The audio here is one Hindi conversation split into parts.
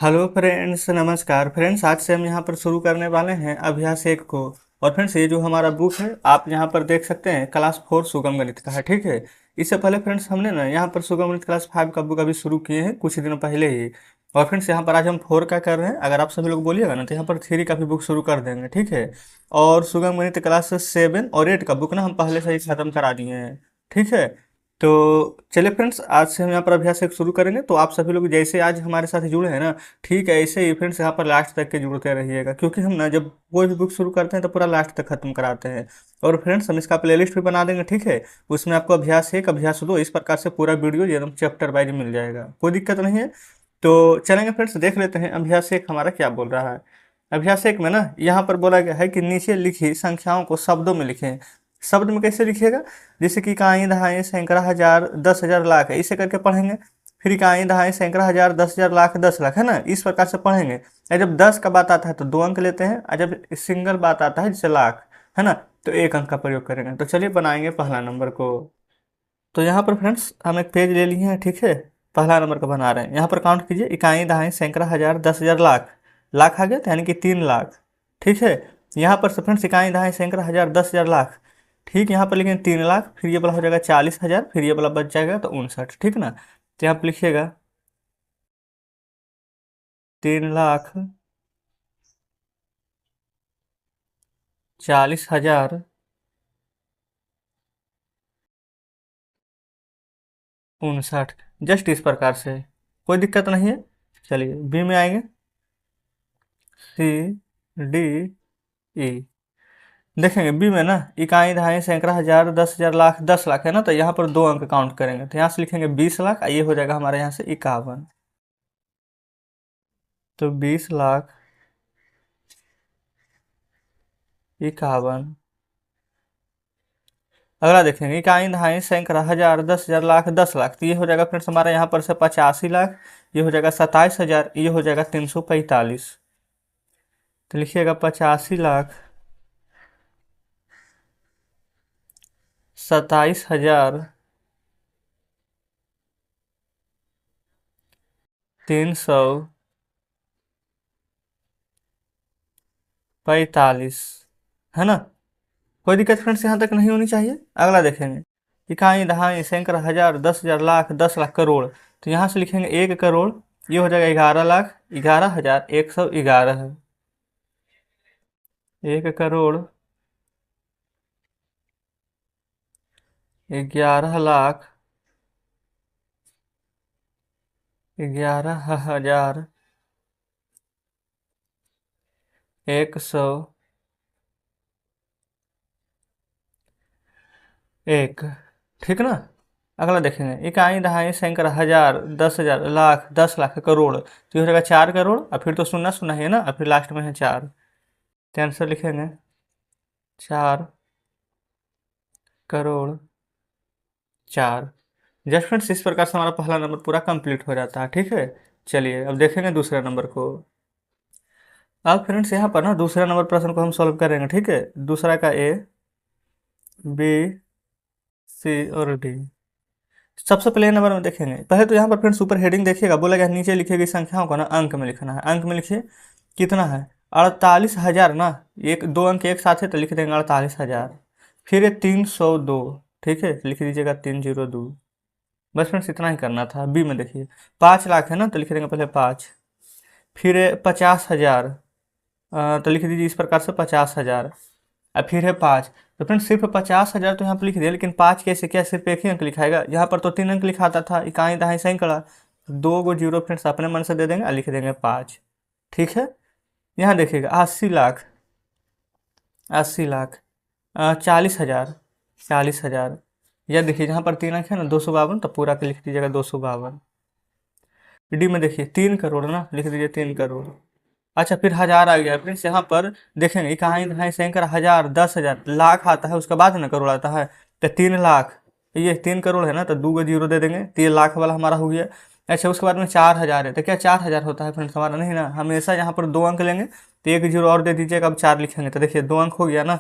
हेलो फ्रेंड्स, नमस्कार फ्रेंड्स। आज से हम यहाँ पर शुरू करने वाले हैं अभ्यास एक को। और फ्रेंड्स, ये जो हमारा बुक है आप यहाँ पर देख सकते हैं, क्लास 4 सुगम गणित का है। ठीक है। इससे पहले फ्रेंड्स हमने ना यहाँ पर सुगम गणित क्लास 5 का बुक अभी शुरू किए हैं कुछ दिन पहले ही। और फ्रेंड्स यहाँ पर आज हम 4 का कर रहे हैं। अगर आप सभी लोग बोलिएगा ना तो यहाँ पर 3 का भी बुक शुरू कर देंगे। ठीक है। और सुगम गणित क्लास 7 और 8 का बुक ना हम पहले से ही खत्म करा दिए हैं। ठीक है। तो चलिए फ्रेंड्स, आज से हम यहाँ पर अभ्यास एक शुरू करेंगे। तो आप सभी लोग जैसे आज हमारे साथ जुड़े हैं ना, ठीक है, ऐसे ही फ्रेंड्स यहाँ पर लास्ट तक के जुड़ते रहिएगा, क्योंकि हम ना जब कोई भी बुक शुरू करते हैं तो पूरा लास्ट तक खत्म कराते हैं। और फ्रेंड्स हम इसका प्लेलिस्ट भी बना देंगे। ठीक है। उसमें आपको अभ्यास 1 अभ्यास 2 इस प्रकार से पूरा वीडियो एकदम चैप्टर वाइज मिल जाएगा, कोई दिक्कत नहीं है। तो चलेंगे फ्रेंड्स, देख लेते हैं अभ्यास 1 हमारा क्या बोल रहा है। अभ्यास 1 में ना यहाँ पर बोला गया है कि नीचे लिखी संख्याओं को शब्दों में लिखें। शब्द में कैसे लिखिएगा? जैसे कि इकाई, दहाई, सैकड़ा, हजार, 10,000, लाख है, इसे करके पढ़ेंगे। फिर इकाई, दहाई, सैकड़ा, हजार, 10,000, लाख, 10 लाख, है ना, इस प्रकार से पढ़ेंगे। और जब 10 का बात आता है तो 2 अंक लेते हैं, और जब सिंगल बात आता है जैसे लाख, है ना, तो 1 अंक का प्रयोग करेंगे। तो चलिए बनाएंगे पहला नंबर को। तो यहाँ पर फ्रेंड्स हम एक पेज ले लिए हैं। ठीक है। पहला नंबर का बना रहे हैं। यहाँ पर काउंट कीजिए, इकाई, दहाई, सैकड़ा, हजार, 10,000, लाख। लाख आ गया तो यानी कि 3 लाख। ठीक है। यहाँ पर से फ्रेंड्स इकाई, दहाई, सैकड़ा, हजार, 10,000, लाख। ठीक, यहाँ पर लिखेंगे 3 लाख, फिर ये वाला हो जाएगा 40,000, फिर ये वाला बच जाएगा तो 59। ठीक ना। तो यहाँ पर लिखिएगा 3,40,59। जस्ट इस प्रकार से, कोई दिक्कत नहीं है। चलिए बी में आएंगे। सी, डी, ई। देखेंगे बी में ना, इकाई, दहाई, सैकड़ा, हजार, 10,000, लाख, 10 लाख है ना, तो यहाँ पर 2 अंक काउंट करेंगे। तो यहाँ से लिखेंगे 20 लाख, ये हो जाएगा हमारे यहाँ से 51। तो 20,51। अगला देखेंगे इकाई, दहाई, सैकड़ा, हजार, 10,000, लाख, 10 लाख, तो ये हो जाएगा फ्रेंड्स हमारे यहाँ पर से 85 लाख। ये हो जाएगा 27,000, ये हो जाएगा 345। तो लिखिएगा 85 लाख, 27,000, 345, है ना। कोई दिक्कत फ्रेंड्स यहाँ तक नहीं होनी चाहिए। अगला देखेंगे इकाई, दहाई, सैकड़ा, हजार, 10,000, लाख, 10 लाख, करोड़। तो यहाँ से लिखेंगे 1 करोड़, ये हो जाएगा 11 लाख, 11,111 है। 1 करोड़, 11 लाख, 11,101। ठीक ना। अगला देखेंगे इकाई, दहाई, सैकड़ा, हजार, 10,000, लाख, 10 लाख, करोड़। तो ये हो जाएगा 4 करोड़, और फिर तो सुनना सुना है ना, और फिर लास्ट में है 4। तो आंसर लिखेंगे 4 करोड़ 4। जस्ट फ्रेंड्स इस प्रकार से हमारा पहला नंबर पूरा कंप्लीट हो जाता है। ठीक है। चलिए अब देखेंगे दूसरे नंबर को। अब फ्रेंड्स यहाँ पर ना दूसरे नंबर प्रश्न को हम सॉल्व करेंगे। ठीक है। दूसरा का ए, बी, सी और डी। सबसे पहले नंबर में देखेंगे, पहले तो यहाँ पर फ्रेंड्स ऊपर हेडिंग देखिएगा, बोला गया नीचे लिखी गई संख्याओं को ना अंक में लिखना है। अंक में लिखिए कितना है, 48,000 ना, एक 2 अंक एक साथ है तो लिख देंगे 48,000। फिर ये 302। ठीक है, लिख दीजिएगा 302। बस फ्रेंड्स इतना ही करना था। बी में देखिए 5 लाख है ना, तो लिख देंगे पहले 5। फिर 50,000, तो लिख दीजिए इस प्रकार से 50,000। अब फिर है 5। तो फ्रेंड्स सिर्फ 50,000 तो यहाँ पर लिख दिया, लेकिन 5 कैसे, क्या सिर्फ एक ही अंक लिखाएगा? यहाँ पर तो 3 अंक लिखाता था, इकाई, दहाई, सैकड़ा। 2 गो जीरो फ्रेंड्स अपने मन से दे देंगे और लिख देंगे 5। ठीक है। यहाँ देखिएगा 80 लाख, 80 लाख, 40,000, 40,000। यह देखिए जहाँ पर 3 अंक है ना, 252, तो पूरा के लिख दीजिएगा 252। डी में देखिए 3 करोड़ ना, लिख दीजिए 3 करोड़। अच्छा फिर हजार आ गया फ्रेंड्स। यहाँ पर देखेंगे इकाई, दहाई, सैकड़ा, हजार, 10,000, लाख आता है उसके बाद ना करोड़ आता है। तो 3 लाख, ये 3 करोड़ है ना, तो 2 को जीरो दे देंगे, तो ये लाख वाला हमारा हो गया। अच्छा उसके बाद में 4,000 है, तो क्या 4,000 होता है फ्रेंड्स हमारा? नहीं ना, हमेशा यहाँ पर 2 अंक लेंगे, तो 1 जीरो और दे दीजिएगा। अब 4 लिखेंगे तो देखिए 2 अंक हो गया ना।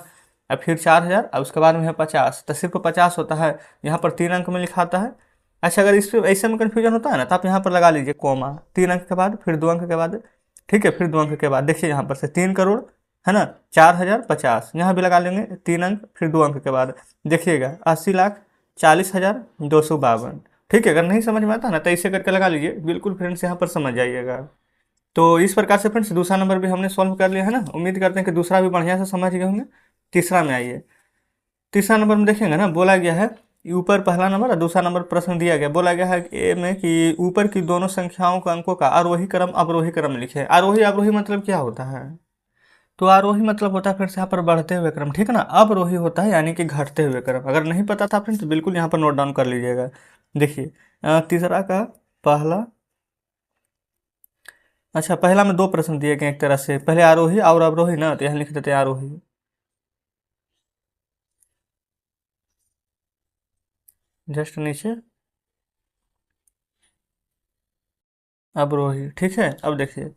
अब फिर 4,000, अब उसके बाद में है 50, तो सिर्फ 50 होता है। यहाँ पर 3 अंक में लिखाता है, अच्छा, अगर इस पे ऐसे में कन्फ्यूजन होता है ना, तो आप यहाँ पर लगा लीजिए कॉमा, 3 अंक के बाद, फिर 2 अंक के बाद, ठीक है, फिर 2 अंक के बाद देखिए यहाँ पर से 3 करोड़, है ना, 4050, यहाँ भी लगा लेंगे 3 अंक, फिर 2 अंक के बाद देखिएगा 80,40,252। ठीक है, अगर नहीं समझ में आता ना तो ऐसे करके लगा लीजिए, बिल्कुल फ्रेंड्स यहाँ पर समझ जाइएगा। तो इस प्रकार से फ्रेंड्स दूसरा नंबर भी हमने सॉल्व कर लिया है ना। उम्मीद करते हैं कि दूसरा भी बढ़िया से समझ गए होंगे। तीसरा में आइए। तीसरा नंबर में देखेंगे ना, बोला गया है ऊपर पहला नंबर और दूसरा नंबर प्रश्न दिया गया, बोला गया है ए में कि ऊपर की दोनों संख्याओं के अंकों का आरोही क्रम अवरोही क्रम लिखे। आरोही अवरोही मतलब क्या होता है? तो आरोही मतलब होता है फिर से यहाँ पर बढ़ते हुए क्रम, ठीक है ना। अवरोही होता है यानी कि घटते हुए क्रम। अगर नहीं पता था फ्रेंड्स तो बिल्कुल यहाँ पर नोट डाउन कर लीजिएगा। देखिए तीसरा का पहला, अच्छा पहला में 2 प्रश्न दिए गए एक तरह से, पहले आरोही और अवरोही ना, तो यहाँ लिख देते हैं आरोही, जस्ट नीचे अवरोही। ठीक है, अब देखिए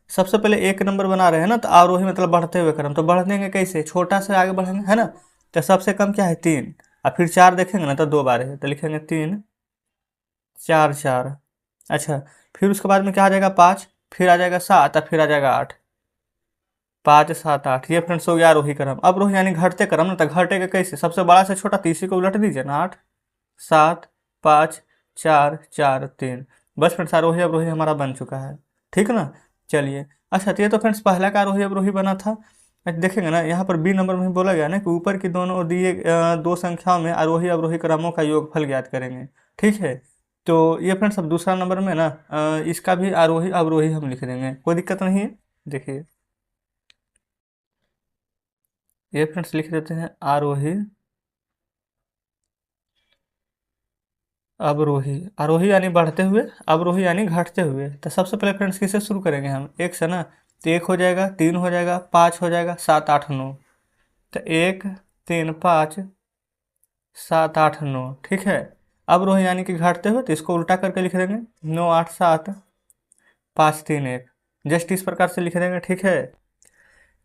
सबसे पहले 1 नंबर बना रहे हैं ना, तो आरोही मतलब बढ़ते हुए क्रम। तो बढ़ेंगे कैसे? छोटा से आगे बढ़ेंगे, है ना। तो सबसे कम क्या है 3, और फिर 4 देखेंगे ना तो 2 बार है, तो लिखेंगे 3 4 4। अच्छा, फिर उसके बाद में क्या आ जाएगा 5, फिर आ जाएगा 7 और फिर आ जाएगा 8। 5 7 8, ये फ्रेंड्स हो गया आरोही क्रम। अवरोही यानी घटते क्रम ना, तो घटेगा कैसे? सबसे बड़ा से छोटा, तीसरी को उलट दीजिए ना, 8 7 5 4 4 3। बस फ्रेंड्स आरोही अवरोही हमारा बन चुका है, ठीक है ना। चलिए, अच्छा तो ये तो फ्रेंड्स पहला का आरोही अवरोही बना था। अच्छा, देखेंगे ना यहाँ पर बी नंबर में बोला गया ना कि ऊपर की दोनों दिए दो संख्याओं में आरोही अवरोही क्रमों का योगफल ज्ञात करेंगे। ठीक है, तो ये फ्रेंड्स अब दूसरा नंबर में ना इसका भी आरोही अवरोही हम लिख देंगे, कोई दिक्कत नहीं है। देखिए ये फ्रेंड्स लिख देते हैं आरोही अवरोही। आरोही यानी बढ़ते हुए, अवरोही यानी घटते हुए। तो सबसे पहले फ्रेंड्स किससे शुरू करेंगे हम? एक से ना, तो 1 हो जाएगा, 3 हो जाएगा, 5 हो जाएगा, 7 8 9। तो 1 3 5 7 8 9, ठीक है। अवरोही यानी कि घटते हुए, तो इसको उल्टा करके लिख देंगे 9 8 7 5 3 1, जस्ट इस प्रकार से लिख देंगे, ठीक है।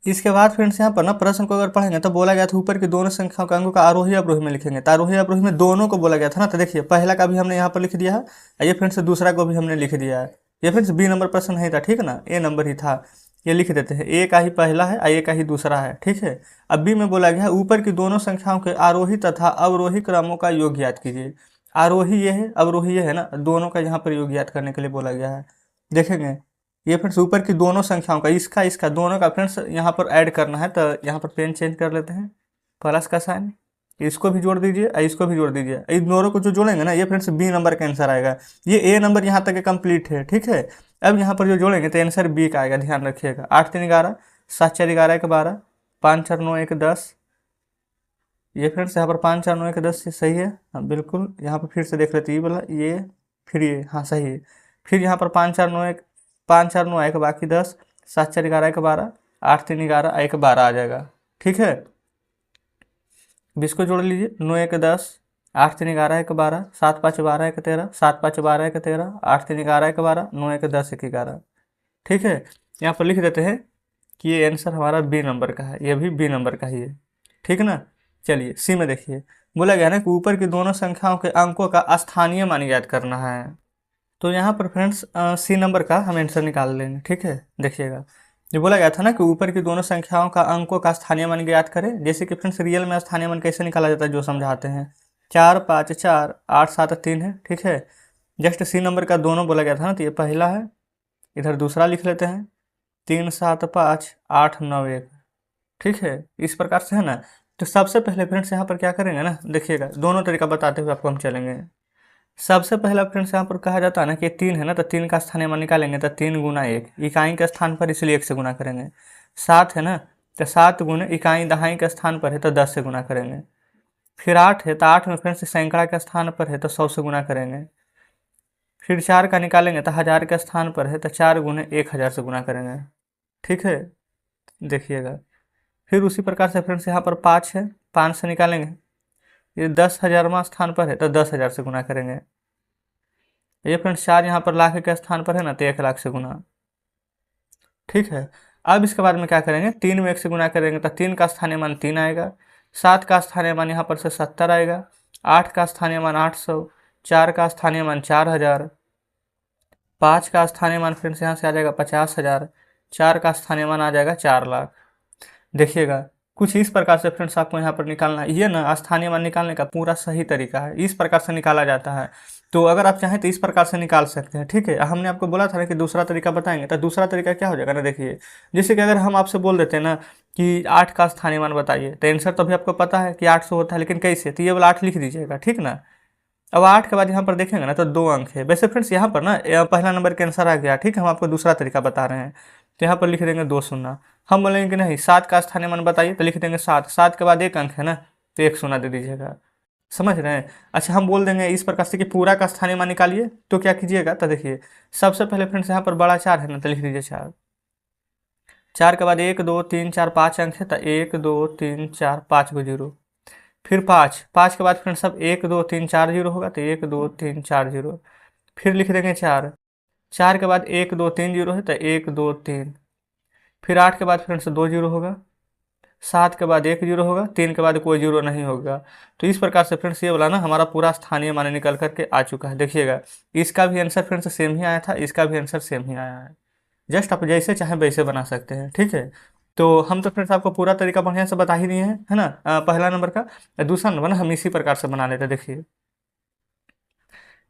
इसके बाद फ्रेंड्स यहाँ पर ना प्रश्न को अगर पढ़ेंगे तो बोला गया था ऊपर की दोनों संख्याओं के अंकों का आरोही अवरोही में लिखेंगे। तो आरोही अवरोही में दोनों को बोला गया था ना, तो देखिए पहला का भी हमने यहाँ पर लिख दिया है, और ये फ्रेंड्स दूसरा को भी हमने लिख दिया है। ये फ्रेंड्स बी नंबर प्रश्न नहीं था, ठीक है ना, ए नंबर ही था। ये लिख देते हैं, ए का ही पहला है और ए का ही दूसरा है, ठीक है। अब बी में बोला गया है ऊपर की दोनों संख्याओं के आरोही तथा अवरोही क्रमों का योग ज्ञात कीजिए। आरोही ये है, अवरोही ये है ना, दोनों का यहाँ पर योग ज्ञात करने के लिए बोला गया है। देखेंगे ये फ्रेंड्स ऊपर की दोनों संख्याओं का, इसका इसका दोनों का फ्रेंड्स यहाँ पर ऐड करना है। तो यहाँ पर पेन चेंज कर लेते हैं, प्लस का साइन, इसको भी जोड़ दीजिए और इसको भी जोड़ दीजिए। इन दोनों को जो जोड़ेंगे ना, ये फ्रेंड्स बी नंबर का आंसर आएगा। ये ए नंबर यहाँ तक कंप्लीट है, ठीक है। अब यहाँ पर जो जोड़ेंगे तो आंसर बी का आएगा, ध्यान रखिएगा। 8 3 11, 7 4 11 1 12, 5 4 9 1 10। ये फ्रेंड्स यहाँ पर 5 4 9 1 10 सही है, हाँ बिल्कुल। यहाँ पर फिर से देख लेते ये वाला, ये फिर ये, हाँ सही है। फिर यहाँ पर 5 4 9 1, 5 4 9 1 बाकी 10, 7 4 11 1 12, 8 3 11 1 12 आ जाएगा, ठीक है। अब इसको जोड़ लीजिए, 9 1 10, 8 3 11 1 12, 7 5 12 1 13, 7 5 12 1 13, 8 3 11 1 12, 9 1 10 1 11, ठीक है। यहाँ पर लिख देते हैं कि ये आंसर हमारा बी नंबर का है, ये भी बी नंबर का ही है, ठीक है ना। चलिए सी में देखिए, बोला गया ना कि ऊपर की दोनों संख्याओं के अंकों का स्थानीय मान ज्ञात करना है। तो यहाँ पर फ्रेंड्स सी नंबर का हम आंसर निकाल लेंगे, ठीक है। देखिएगा जो बोला गया था ना कि ऊपर की दोनों संख्याओं का अंकों का स्थानीय मान ज्ञात करें, जैसे कि फ्रेंड्स रियल में स्थानीय मान कैसे निकाला जाता है जो समझाते हैं। 4 5 4 8 7 3 है, ठीक है। जस्ट सी नंबर का दोनों बोला गया था ना, तो ये पहला है, इधर दूसरा लिख लेते हैं, 3 7 5 8 9 1, ठीक है। इस प्रकार से है ना। तो सबसे पहले फ्रेंड्स यहाँ पर क्या करेंगे ना, देखिएगा दोनों तरीका बताते हुए आपको हम चलेंगे। सबसे पहला फ्रेंड्स यहाँ पर कहा जाता है ना कि 3 है ना, तो 3 का स्थानीय मान निकालेंगे, तो 3 गुना 1 इकाई के स्थान पर, इसलिए 1 से गुना करेंगे। 7 है ना, तो 7 गुने इकाई दहाई के स्थान पर है तो 10 से गुना करेंगे। फिर 8 है, तो 8 में फ्रेंड्स सैकड़ा के स्थान पर है तो 100 से गुना करेंगे। फिर 4 का निकालेंगे तो 1000 के स्थान पर है तो 4 गुने 1000 से गुना करेंगे, ठीक है। देखिएगा फिर उसी प्रकार से फ्रेंड्स यहाँ पर 5 है, 5 से निकालेंगे, ये 10,000वां स्थान पर है तो 10,000 से गुना करेंगे। ये फ्रेंड्स 4 यहाँ पर लाख के स्थान पर है ना, तो 1 लाख से गुना, ठीक है। अब इसके बाद में क्या करेंगे, 3 में 1 से गुना करेंगे तो 3 का स्थानीय मान 3 आएगा, 7 का स्थानीय मान यहाँ पर से 70 आएगा, 8 का स्थानीय मान 800, 4 का स्थानीय मान 4000, 5 का स्थानीय मान फ्रेंड्स यहाँ से आ जाएगा 50,000, 4 का स्थानीय मान आ जाएगा 4,00,000। देखिएगा कुछ इस प्रकार से फ्रेंड्स आपको यहाँ पर निकालना है। ये ना स्थानीय मान निकालने का पूरा सही तरीका है, इस प्रकार से निकाला जाता है। तो अगर आप चाहें तो इस प्रकार से निकाल सकते हैं, ठीक है। हमने आपको बोला था ना कि दूसरा तरीका बताएंगे, तो दूसरा तरीका क्या हो जाएगा ना, देखिए जैसे कि अगर हम आपसे बोल देते हैं ना कि 8 का स्थानीय मान बताइए, तो आंसर तो अभी आपको पता है कि 800 होता है, लेकिन कैसे, तो ये वाला 8 लिख दीजिएगा, ठीक ना। अब 8 के बाद यहाँ पर देखेंगे ना तो 2 अंक है। वैसे फ्रेंड्स यहाँ पर ना पहला नंबर के आंसर आ गया, ठीक है। हम आपको दूसरा तरीका बता रहे हैं, तो यहाँ पर लिख देंगे 2 शून्य। हम बोलेंगे कि नहीं 7 का स्थानीय मान बताइए, तो लिख देंगे 7, 7 के बाद 1 अंक है ना, तो 1 शून्य दे दीजिएगा। समझ रहे हैं। अच्छा हम बोल देंगे इस प्रकार से कि पूरा का स्थानीय मान निकालिए, तो क्या कीजिएगा, तो देखिए सबसे पहले फ्रेंड्स यहाँ पर बड़ा 4 है ना, तो लिख दीजिए 4, 4 के बाद 1 2 3 4 5 अंक है, तो 1 2 3 4 5 को जीरो। फिर 5, 5 के बाद फ्रेंड्स सब 1 2 3 4 जीरो होगा, तो 1 2 3 4 जीरो। फिर लिख देंगे 4, 4 के बाद 1 2 3 जीरो है, तो 1 2 3। फिर 8 के बाद फ्रेंड्स 2 जीरो होगा, 7 के बाद 1 जीरो होगा, 3 के बाद कोई जीरो नहीं होगा। तो इस प्रकार से फ्रेंड्स ये वाला ना हमारा पूरा स्थानीय मान निकल करके आ चुका है। देखिएगा इसका भी आंसर फ्रेंड्स सेम ही आया था, इसका भी आंसर सेम ही आया है। जस्ट आप जैसे चाहें वैसे बना सकते हैं, ठीक है। तो हम तो फ्रेंड्स आपको पूरा तरीका बढ़िया से बता ही दिए हैं, है ना। पहला नंबर का। दूसरा नंबर ना हम इसी प्रकार से बना लेते हैं। देखिए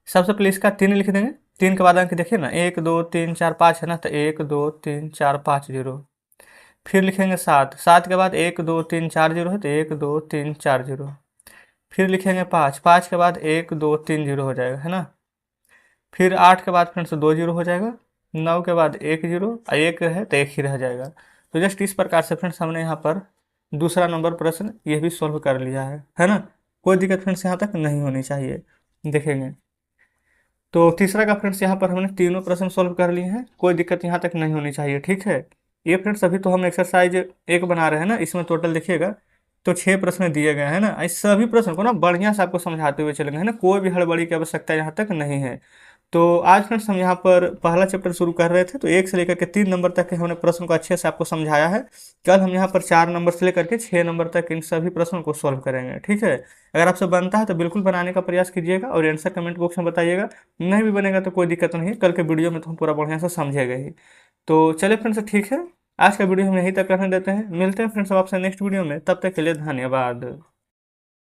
सबसे पहले इसका 3 लिख देंगे, 3 के बाद अंक देखिए ना 1 2 3 4 5 है ना, तो 1 2 3 4 5 जीरो। फिर लिखेंगे 7, 7 के बाद 1 2 3 4 जीरो है, तो 1 2 3 4 जीरो। फिर लिखेंगे 5, 5 के बाद 1 2 3 जीरो हो जाएगा, है ना। फिर 8 के बाद फ्रेंड्स 2 जीरो हो जाएगा, 9 के बाद 1 जीरो, 1 है तो 1 ही रह जाएगा। तो जस्ट इस प्रकार से फ्रेंड्स हमने यहाँ पर दूसरा नंबर प्रश्न ये भी सॉल्व कर लिया है ना। कोई दिक्कत फ्रेंड्स यहाँ तक नहीं होनी चाहिए। देखेंगे तो तीसरा का फ्रेंड्स यहाँ पर हमने तीनों प्रश्न सॉल्व कर लिए हैं, कोई दिक्कत यहाँ तक नहीं होनी चाहिए, ठीक है। ये फ्रेंड्स अभी तो हम एक्सरसाइज 1 बना रहे हैं ना, इसमें टोटल देखिएगा तो 6 प्रश्न दिए गए हैं ना। इस सभी प्रश्न को ना बढ़िया से आपको समझाते हुए चलेंगे, है ना, कोई भी हड़बड़ी की आवश्यकता यहाँ तक नहीं है। तो आज फ्रेंड्स हम यहाँ पर पहला चैप्टर शुरू कर रहे थे, तो 1 से लेकर के 3 नंबर तक के हमने प्रश्न को अच्छे से आपको समझाया है। कल हम यहाँ पर 4 नंबर से लेकर के 6 नंबर तक इन सभी प्रश्नों को सॉल्व करेंगे, ठीक है। अगर आपसे बनता है तो बिल्कुल बनाने का प्रयास कीजिएगा और आंसर कमेंट बॉक्स में बताइएगा। नहीं भी बनेगा तो कोई दिक्कत नहीं है, कल के वीडियो में तो हम पूरा बढ़िया से समझेगा ही। तो चलिए फ्रेंड्स ठीक है, आज का वीडियो हम यहीं तक करने देते हैं। मिलते हैं फ्रेंड्स आपसे नेक्स्ट वीडियो में, तब तक के लिए धन्यवाद।